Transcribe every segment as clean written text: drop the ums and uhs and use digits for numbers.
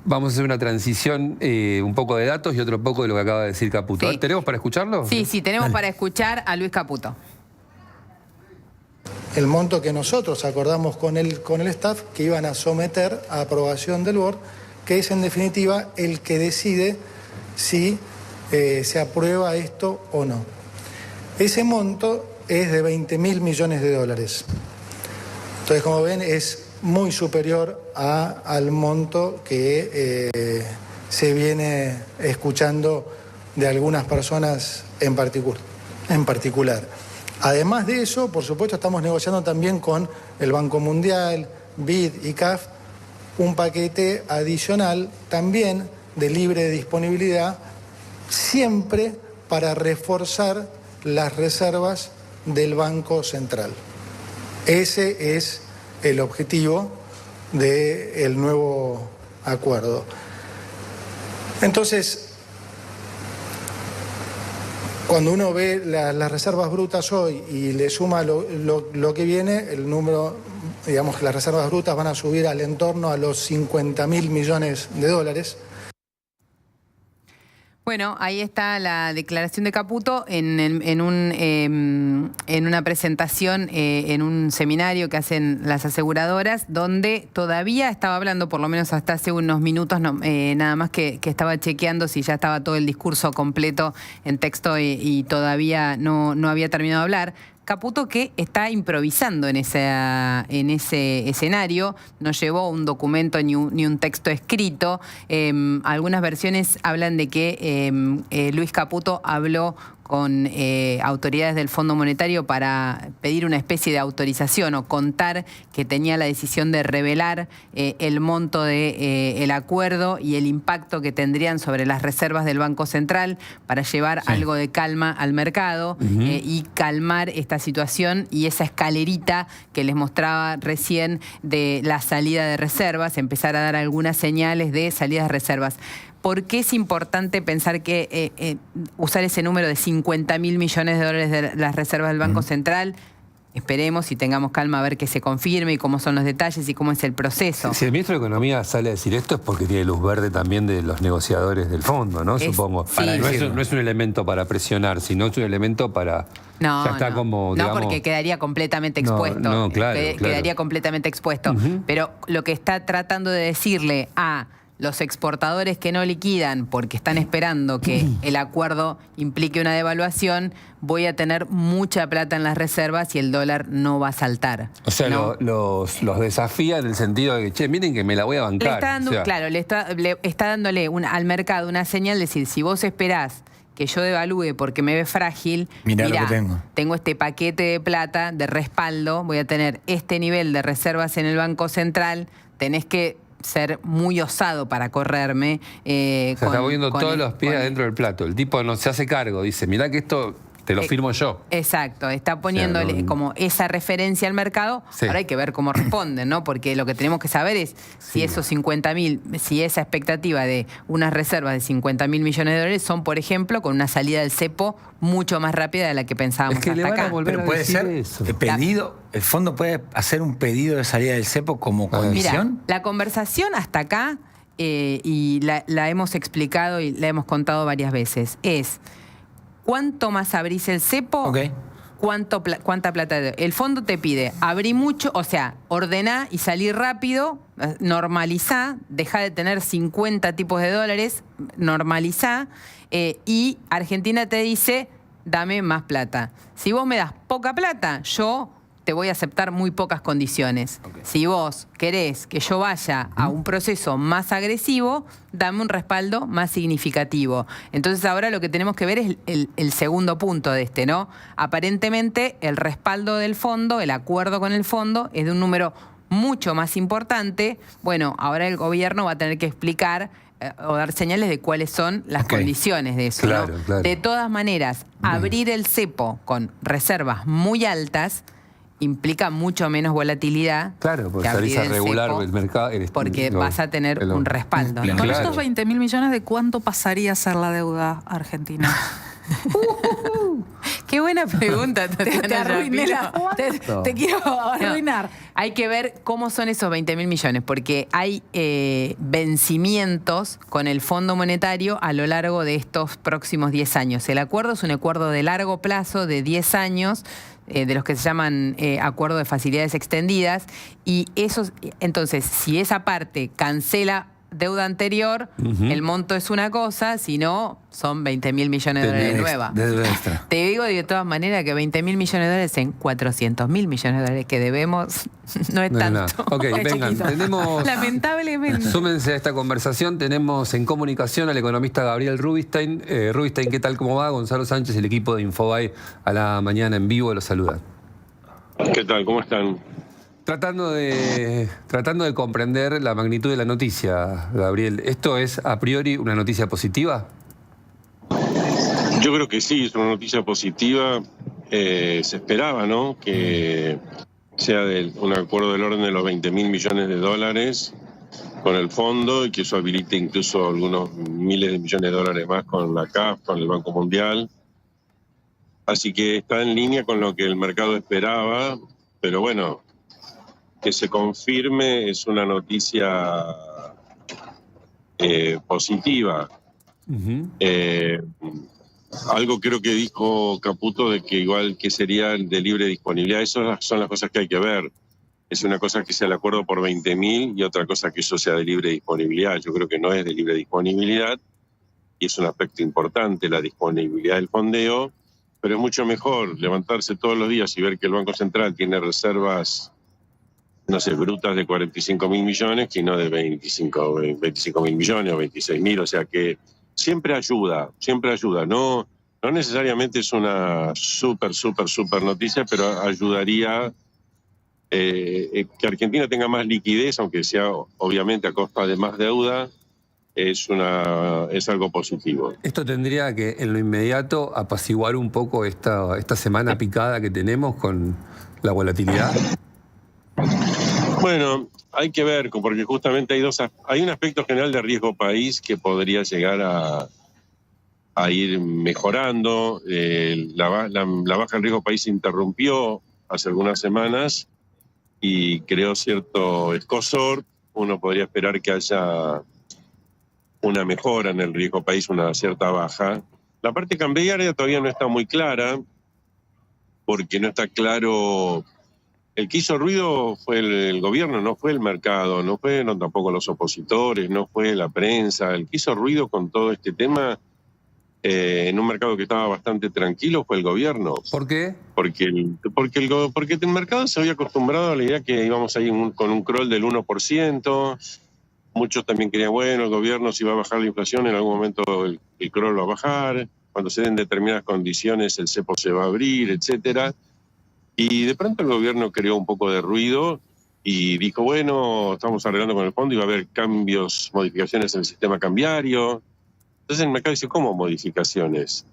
Vamos a hacer una transición, un poco de datos y otro poco de lo que acaba de decir Caputo. Sí. ¿Tenemos para escucharlo? Sí, tenemos para escuchar a Luis Caputo. El monto que nosotros acordamos con el staff que iban a someter a aprobación del board, que es en definitiva el que decide si se aprueba esto o no. Ese monto es de 20.000 millones de dólares. Entonces, como ven, es muy superior al monto que se viene escuchando de algunas personas en particular. Además de eso, por supuesto, estamos negociando también con el Banco Mundial, BID y CAF, un paquete adicional también de libre disponibilidad, siempre para reforzar las reservas del Banco Central. Ese es el objetivo del nuevo acuerdo. Entonces, cuando uno ve las reservas brutas hoy y le suma lo que viene, el número, digamos que las reservas brutas van a subir al entorno a los 50.000 millones de dólares. Bueno, ahí está la declaración de Caputo en una presentación, en un seminario que hacen las aseguradoras, donde todavía estaba hablando, por lo menos hasta hace unos minutos, nada más que estaba chequeando si ya estaba todo el discurso completo en texto y todavía no había terminado de hablar. Caputo, que está improvisando en ese escenario, no llevó un documento ni un texto escrito. Algunas versiones hablan de que Luis Caputo habló con autoridades del Fondo Monetario para pedir una especie de autorización o contar que tenía la decisión de revelar el monto del acuerdo y el impacto que tendrían sobre las reservas del Banco Central para llevar algo de calma al mercado y calmar esta situación y esa escalerita que les mostraba recién de la salida de reservas, empezar a dar algunas señales de salida de reservas. ¿Por qué es importante pensar que usar ese número de 50.000 millones de dólares de las reservas del Banco Central? Esperemos y tengamos calma a ver que se confirme y cómo son los detalles y cómo es el proceso. Si el ministro de Economía sale a decir esto es porque tiene luz verde también de los negociadores del fondo, ¿no? Supongo. Sí. No es un elemento para presionar, sino es un elemento para... No, ya está como, digamos, no, porque quedaría completamente expuesto. No, claro. Quedaría completamente expuesto. Pero lo que está tratando de decirle a los exportadores que no liquidan porque están esperando que el acuerdo implique una devaluación, voy a tener mucha plata en las reservas y el dólar no va a saltar. O sea, ¿no? los desafía en el sentido de que, che, miren que me la voy a bancar. Le está dando, claro, le está dándole al mercado una señal de decir, si vos esperás que yo devalúe porque me ve frágil, mirá, lo que tengo este paquete de plata de respaldo, voy a tener este nivel de reservas en el Banco Central, tenés que ser muy osado para correrme. Se está poniendo todos los pies adentro del plato. El tipo no se hace cargo, dice, mirá que esto te lo firmo yo. Exacto, está poniéndole como esa referencia al mercado. Sí. Ahora hay que ver cómo responden, ¿no? Porque lo que tenemos que saber es si esos 50.000, si esa expectativa de unas reservas de 50.000 millones de dólares son, por ejemplo, con una salida del cepo mucho más rápida de la que pensábamos hasta acá. Pero puede ser el pedido, el fondo puede hacer un pedido de salida del cepo como condición. Mira, la conversación hasta acá, y la hemos explicado y la hemos contado varias veces, es... ¿Cuánto más abrís el cepo? ¿Cuánta plata? El fondo te pide, abrí mucho, o sea, ordená y salí rápido, normalizá, dejá de tener 50 tipos de dólares, normalizá, y Argentina te dice, dame más plata. Si vos me das poca plata, yo te voy a aceptar muy pocas condiciones. Si vos querés que yo vaya a un proceso más agresivo, dame un respaldo más significativo. Entonces ahora lo que tenemos que ver es el segundo punto de ¿no? Aparentemente el respaldo del fondo, el acuerdo con el fondo, es de un número mucho más importante. Bueno, ahora el gobierno va a tener que explicar o dar señales de cuáles son las condiciones de eso. Claro, ¿no? claro. De todas maneras, abrir el cepo con reservas muy altas implica mucho menos volatilidad. Claro, porque salís a regular el mercado. Porque vas a tener un respaldo. ¿No? Con estos 20.000 millones, ¿de cuánto pasaría a ser la deuda argentina? Qué buena pregunta, Tatiana. Te arruiné Shapiro. te quiero arruinar. No, hay que ver cómo son esos 20.000 millones, porque hay vencimientos con el Fondo Monetario a lo largo de estos próximos 10 años. El acuerdo es un acuerdo de largo plazo, de 10 años, de los que se llaman acuerdo de facilidades extendidas, y esos, entonces, si esa parte cancela deuda anterior, el monto es una cosa, si no, son 20.000 millones de dólares nueva. De deuda extra. Te digo de todas maneras que 20.000 millones de dólares en 400.000 millones de dólares que debemos no es tanto. Ok, Es vengan, chiquito. tenemos... Lamentablemente. Súmense a esta conversación. Tenemos en comunicación al economista Gabriel Rubinstein. Rubinstein, ¿qué tal? ¿Cómo va? Gonzalo Sánchez, el equipo de Infobae a la mañana en vivo, los saluda. ¿Qué tal? ¿Cómo están? Tratando de comprender la magnitud de la noticia, Gabriel. ¿Esto es a priori una noticia positiva? Yo creo que sí, es una noticia positiva. Se esperaba, ¿no?, que sea un acuerdo del orden de los 20.000 millones de dólares con el fondo y que eso habilite incluso algunos miles de millones de dólares más con la CAF, con el Banco Mundial. Así que está en línea con lo que el mercado esperaba, pero bueno, que se confirme es una noticia positiva. Algo creo que dijo Caputo de que igual que sería de libre disponibilidad. Esas son las cosas que hay que ver. Es una cosa que sea el acuerdo por 20.000 y otra cosa que eso sea de libre disponibilidad. Yo creo que no es de libre disponibilidad y es un aspecto importante la disponibilidad del fondeo, pero es mucho mejor levantarse todos los días y ver que el Banco Central tiene reservas, no sé, brutas de 45.000 millones, que no de 25.000 millones o 26.000, o sea que siempre ayuda, no necesariamente es una súper noticia, pero ayudaría que Argentina tenga más liquidez, aunque sea obviamente a costa de más deuda, es algo positivo. ¿Esto tendría que en lo inmediato apaciguar un poco esta semana picada que tenemos con la volatilidad? Bueno, hay que ver, porque justamente hay un aspecto general de riesgo país que podría llegar a ir mejorando. La baja en riesgo país se interrumpió hace algunas semanas y creó cierto escozor. Uno podría esperar que haya una mejora en el riesgo país, una cierta baja. La parte cambiaria todavía no está muy clara, porque no está claro. El que hizo ruido fue el gobierno, no fue el mercado, no tampoco los opositores, no fue la prensa. El que hizo ruido con todo este tema en un mercado que estaba bastante tranquilo fue el gobierno. ¿Por qué? Porque el mercado se había acostumbrado a la idea que íbamos ahí con un crawl del 1%. Muchos también querían, bueno, el gobierno si va a bajar la inflación, en algún momento el crawl va a bajar. Cuando se den determinadas condiciones el cepo se va a abrir, etcétera. Y de pronto el gobierno creó un poco de ruido y dijo, bueno, estamos arreglando con el fondo y va a haber cambios, modificaciones en el sistema cambiario. Entonces el mercado dice, ¿cómo modificaciones?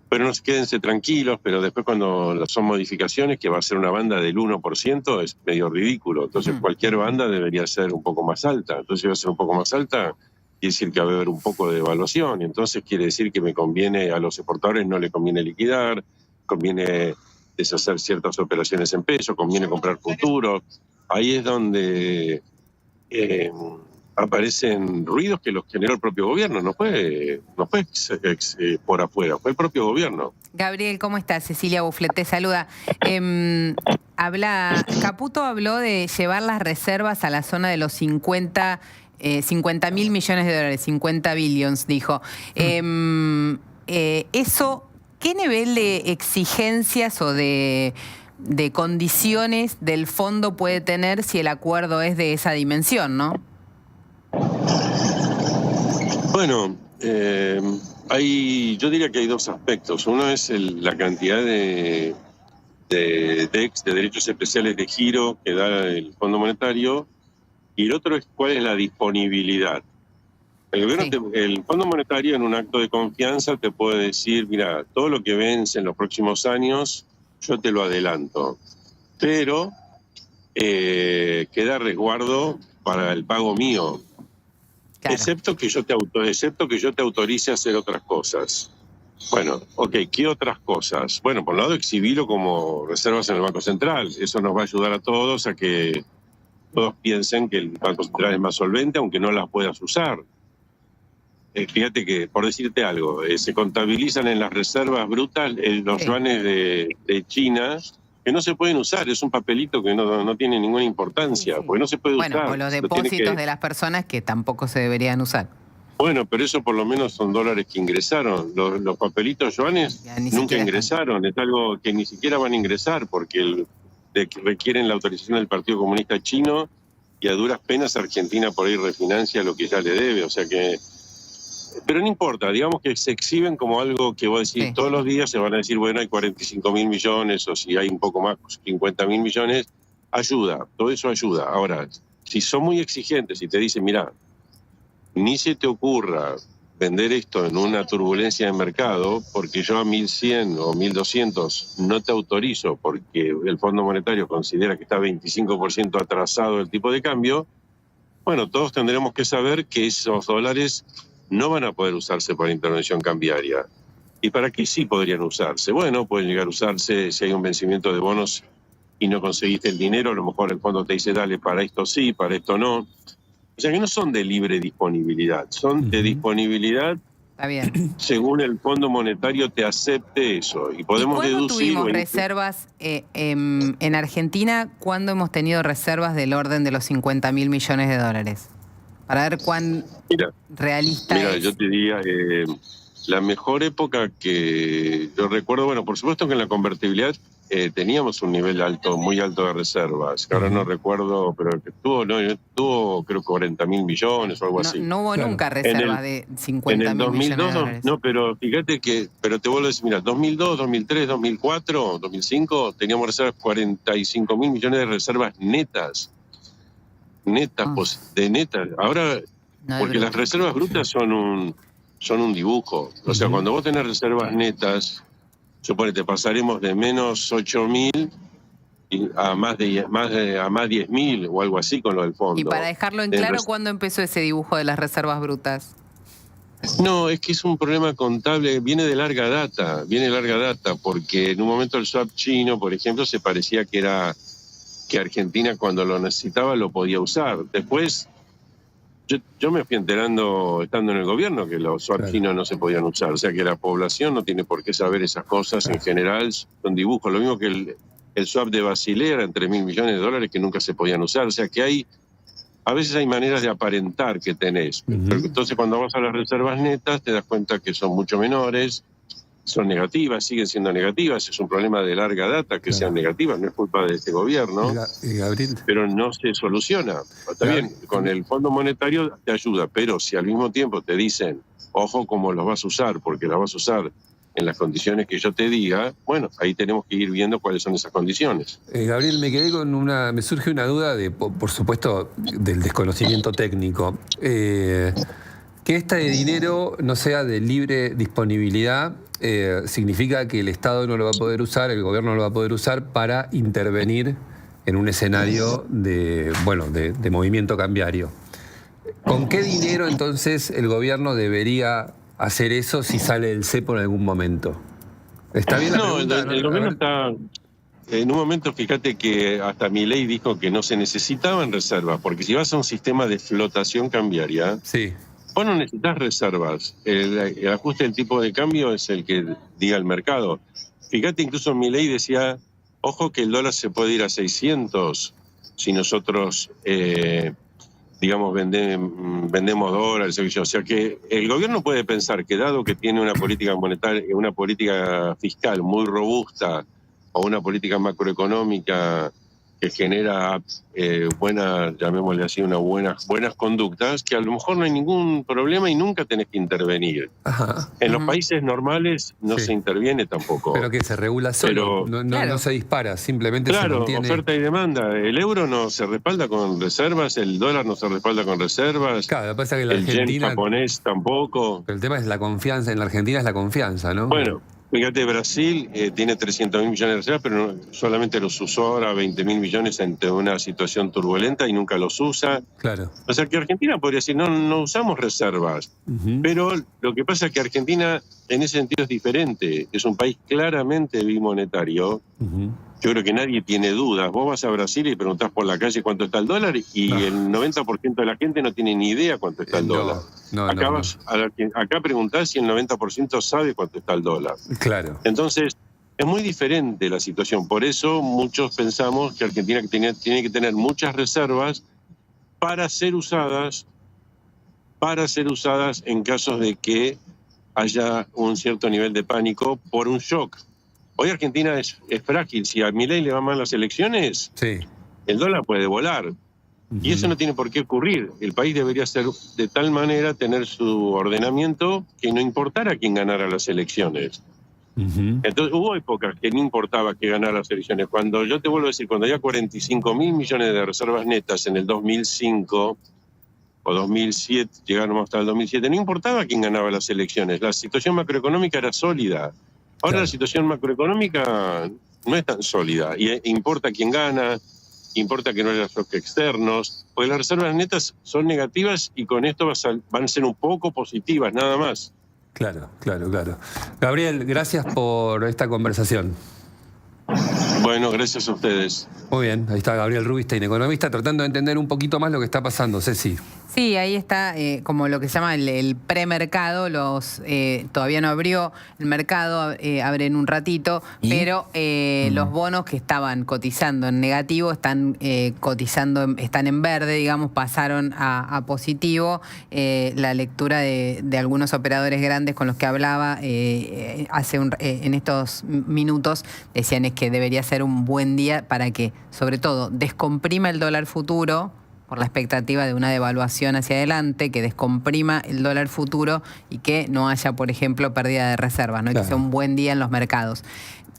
Pero quédense tranquilos, pero después cuando son modificaciones, que va a ser una banda del 1%, es medio ridículo. Entonces cualquier banda debería ser un poco más alta. Entonces si va a ser un poco más alta, quiere decir que va a haber un poco de devaluación. Y entonces quiere decir que me conviene, a los exportadores no le conviene liquidar, conviene deshacer ciertas operaciones en peso, conviene comprar futuros. Ahí es donde aparecen ruidos que los generó el propio gobierno, no fue por afuera, fue el propio gobierno. Gabriel, ¿cómo estás? Cecilia Bufflet te saluda. Caputo habló de llevar las reservas a la zona de los 50.000 millones de dólares, 50 billions, dijo. Eso... ¿Qué nivel de exigencias o de condiciones del fondo puede tener si el acuerdo es de esa dimensión, no? Bueno, yo diría que hay dos aspectos. Uno es la cantidad de DEX, de derechos especiales de giro que da el Fondo Monetario, y el otro es cuál es la disponibilidad. El Fondo Monetario, en un acto de confianza, te puede decir, mira, todo lo que vence en los próximos años, yo te lo adelanto. Pero queda resguardo para el pago mío, claro. excepto que yo te autorice a hacer otras cosas. Bueno, ok, ¿qué otras cosas? Bueno, por un lado, exhibirlo como reservas en el Banco Central. Eso nos va a ayudar a todos a que todos piensen que el Banco Central es más solvente, aunque no las puedas usar. Fíjate que, por decirte algo, se contabilizan en las reservas brutas los yuanes de China, que no se pueden usar. Es un papelito que no tiene ninguna importancia, porque no se puede usar. Bueno, o los depósitos de las personas que tampoco se deberían usar. Bueno, pero eso por lo menos son dólares que ingresaron. Los papelitos yuanes nunca ingresaron. Es algo que ni siquiera van a ingresar porque requieren la autorización del Partido Comunista Chino y a duras penas Argentina por ahí refinancia lo que ya le debe. O sea que... Pero no importa, digamos que se exhiben como algo que vos decís todos los días, se van a decir, bueno, hay 45.000 millones o si hay un poco más, 50.000 millones. Ayuda, todo eso ayuda. Ahora, si son muy exigentes y te dicen, mira, ni se te ocurra vender esto en una turbulencia de mercado, porque yo a 1.100 o 1.200 no te autorizo porque el Fondo Monetario considera que está 25% atrasado el tipo de cambio, bueno, todos tendremos que saber que esos dólares no van a poder usarse para intervención cambiaria. ¿Y para qué sí podrían usarse? Bueno, pueden llegar a usarse si hay un vencimiento de bonos y no conseguiste el dinero, a lo mejor el fondo te dice, dale, para esto sí, para esto no. O sea que no son de libre disponibilidad, son de disponibilidad. Está bien. Según el Fondo Monetario te acepte eso. Y podemos ¿Cuándo deducir... tuvimos reservas en Argentina? ¿Cuándo hemos tenido reservas del orden de los 50.000 millones de dólares? Para ver cuán realista es. Yo te diría, la mejor época que yo recuerdo, bueno, por supuesto que en la convertibilidad teníamos un nivel alto, muy alto de reservas, que ahora no recuerdo, pero que tuvo creo 40.000 millones o algo así. No hubo nunca reservas de 50.000 en el 2002, millones de dólares. No, pero fíjate que, pero te vuelvo a decir, mira, 2002, 2003, 2004, 2005, teníamos reservas 45.000 millones de reservas netas. De netas. Ahora, porque las reservas brutas son un dibujo. O sea, cuando vos tenés reservas netas, suponete, pasaremos de menos 8.000 a más 10.000 o algo así con lo del fondo. Y para dejarlo en claro, ¿cuándo empezó ese dibujo de las reservas brutas? No, es que es un problema contable, viene de larga data, porque en un momento el swap chino, por ejemplo, se parecía que Argentina cuando lo necesitaba lo podía usar. Después, yo me fui enterando estando en el gobierno que los swap chinos no se podían usar, o sea que la población no tiene por qué saber esas cosas, en general son dibujos, lo mismo que el swap de Basilea era en 3.000 millones de dólares que nunca se podían usar, o sea que a veces hay maneras de aparentar que tenés, pero entonces cuando vas a las reservas netas te das cuenta que son mucho menores, son negativas, siguen siendo negativas, es un problema de larga data que sean negativas, no es culpa de este gobierno, pero no se soluciona. Está bien, con el Fondo Monetario te ayuda, pero si al mismo tiempo te dicen, ojo cómo los vas a usar, porque los vas a usar en las condiciones que yo te diga, bueno, ahí tenemos que ir viendo cuáles son esas condiciones. Gabriel, me surge una duda, por supuesto, del desconocimiento técnico. Que este dinero no sea de libre disponibilidad significa que el Estado no lo va a poder usar, el gobierno no lo va a poder usar para intervenir en un escenario de movimiento cambiario. ¿Con qué dinero entonces el gobierno debería hacer eso si sale del cepo en algún momento? ¿Está bien la pregunta? El gobierno está... En un momento, fíjate que hasta Milei dijo que no se necesitaban reservas, porque si vas a un sistema de flotación cambiaria... Sí. Vos no necesitas reservas. El ajuste del tipo de cambio es el que diga el mercado. Fíjate, incluso Milei decía, ojo que el dólar se puede ir a 600 si nosotros, vendemos dólares. O sea que el gobierno puede pensar que dado que tiene una política monetaria, una política fiscal muy robusta o una política macroeconómica que genera llamémosle así, buenas conductas, que a lo mejor no hay ningún problema y nunca tenés que intervenir. En los países normales no se interviene tampoco. Pero que se regula solo, no se dispara, simplemente se mantiene... Oferta y demanda. El euro no se respalda con reservas, el dólar no se respalda con reservas, claro, lo que pasa es que el yen japonés tampoco. Pero el tema es la confianza, en la Argentina es la confianza, ¿no? Bueno, Fíjate, Brasil tiene 300.000 millones de reservas, pero solamente los usó ahora 20.000 millones ante una situación turbulenta y nunca los usa. Claro. O sea que Argentina podría decir, no usamos reservas. Pero lo que pasa es que Argentina en ese sentido es diferente. Es un país claramente bimonetario. Yo creo que nadie tiene dudas. Vos vas a Brasil y preguntás por la calle cuánto está el dólar y el 90% de la gente no tiene ni idea cuánto está el dólar. Acá preguntás y el 90% sabe cuánto está el dólar. Claro. Entonces, es muy diferente la situación. Por eso muchos pensamos que Argentina tiene que tener muchas reservas para ser usadas en casos de que haya un cierto nivel de pánico por un shock. Hoy Argentina es frágil. Si a Milei le va mal las elecciones, sí, el dólar puede volar. Y eso no tiene por qué ocurrir. El país debería ser de tal manera tener su ordenamiento que no importara quién ganara las elecciones. Entonces hubo épocas que no importaba que ganara las elecciones. Cuando yo te vuelvo a decir, cuando había 45.000 millones de reservas netas en el 2005 o 2007, llegaron hasta el 2007, no importaba quién ganaba las elecciones. La situación macroeconómica era sólida. Ahora la situación macroeconómica no es tan sólida y importa quién gana, importa que no haya shocks externos, porque las reservas netas son negativas y con esto van a ser un poco positivas, nada más. Claro. Gabriel, gracias por esta conversación. Bueno, gracias a ustedes. Muy bien, ahí está Gabriel Rubinstein, economista, tratando de entender un poquito más lo que está pasando. Ceci. Sí, ahí está como lo que se llama el premercado, todavía no abrió el mercado, abre en un ratito, pero los bonos que estaban cotizando en negativo están están en verde, digamos, pasaron a positivo. La lectura de algunos operadores grandes con los que hablaba en estos minutos decían es que debería ser un buen día para que, sobre todo, descomprima el dólar futuro por la expectativa de una devaluación hacia adelante, que descomprima el dólar futuro y que no haya, por ejemplo, pérdida de reservas, ¿no? Claro. Que sea un buen día en los mercados.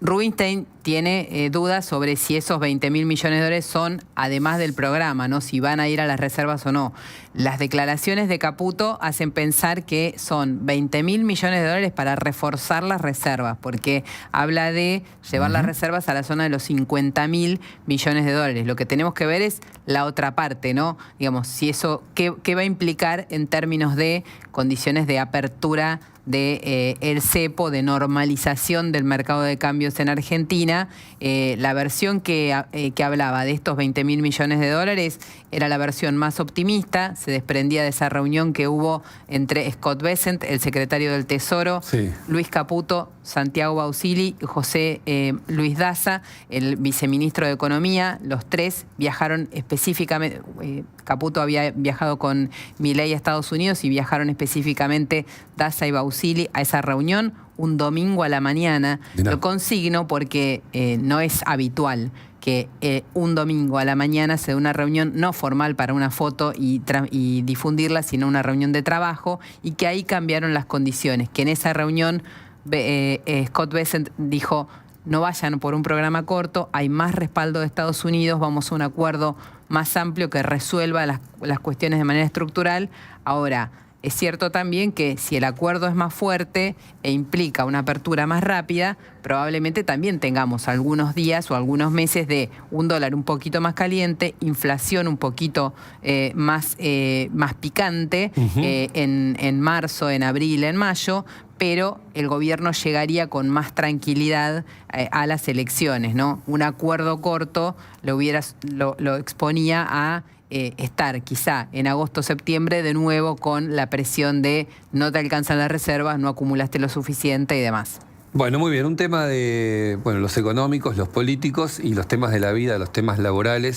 Rubinstein tiene dudas sobre si esos 20.000 millones de dólares son, además del programa, ¿no? Si van a ir a las reservas o no. Las declaraciones de Caputo hacen pensar que son 20.000 millones de dólares para reforzar las reservas, porque habla de llevar las reservas a la zona de los 50.000 millones de dólares. Lo que tenemos que ver es la otra parte, ¿no? Digamos, si eso, ¿qué va a implicar en términos de condiciones de apertura de el cepo, de normalización del mercado de cambios en Argentina? La versión que hablaba de estos 20.000 millones de dólares era la versión más optimista, se desprendía de esa reunión que hubo entre Scott Bessent, el secretario del Tesoro, sí, Luis Caputo, Santiago Bausili y José Luis Daza, el viceministro de Economía. Los tres viajaron específicamente, Caputo había viajado con Milei a Estados Unidos y viajaron específicamente Daza y Bausili a esa reunión un domingo a la mañana. Lo consigno porque no es habitual que un domingo a la mañana se dé una reunión no formal para una foto y difundirla, sino una reunión de trabajo, y que ahí cambiaron las condiciones, que en esa reunión Scott Bessent dijo: no vayan por un programa corto, hay más respaldo de Estados Unidos, vamos a un acuerdo más amplio que resuelva las cuestiones de manera estructural. Ahora, es cierto también que si el acuerdo es más fuerte e implica una apertura más rápida, probablemente también tengamos algunos días o algunos meses de un dólar un poquito más caliente, inflación un poquito más picante en marzo, en abril, en mayo, pero el gobierno llegaría con más tranquilidad a las elecciones, ¿no? Un acuerdo corto lo exponía a estar quizá en agosto o septiembre de nuevo con la presión de no te alcanzan las reservas, no acumulaste lo suficiente y demás. Bueno, muy bien, un tema de los económicos, los políticos y los temas de la vida, los temas laborales.